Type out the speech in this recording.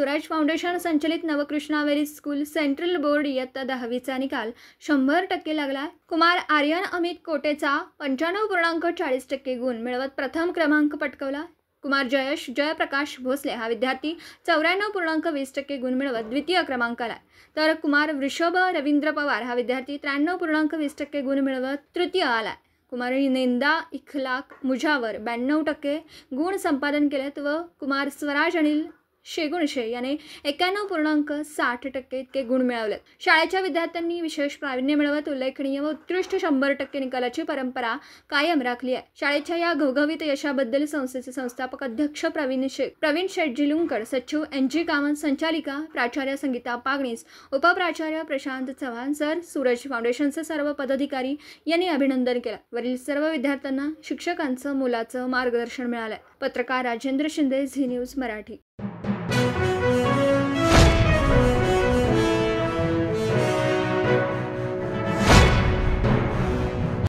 Swaraj foundation संचलित नवकृष्णावेली school central board इयत्ता 10वीचा निकाल 100% लागला। कुमार आर्यन अमित कोटेचा 95.40% गुण मिळवत प्रथम क्रमांक पटकावला। कुमार जयेश जयप्रकाश भोसले हा विद्यार्थी 94.20% गुण मिळवत द्वितीय क्रमांकाला, तर कुमार वृषभ रवींद्र पवार हा विद्यार्थी 93.20% गुण मिळवत तृतीय आला। कुमार नेंदा इखलाक मुजावर 92% गुण संपादन केलेत व कुमार स्वराज अनिल शेगुणशे याने 91.60% इतके गुण मिळवलेत। शाळेच्या विद्यार्थ्यांनी विशेष प्रावीण्य मिळवत उल्लेखनीय व उत्कृष्ट 100% निकालाची परंपरा कायम राखली आहे। शाळेच्या या घवघवीत यशाबद्दल संस्थेचे संस्थापक अध्यक्ष प्रवीण शेठ जिलुंकर, सचिव NG कामत, संचालिका प्राचार्य संगीता पागणीस, उपप्राचार्य प्रशांत चव्हाण सर, सूरज फाउंडेशनचे सर्व पदाधिकारी यांनी अभिनंदन केलं। वरील सर्व विद्यार्थ्यांना शिक्षकांचं मोलाचं मार्गदर्शन मिळालंय। पत्रकार राजेंद्र शिंदे, झी न्यूज मराठी।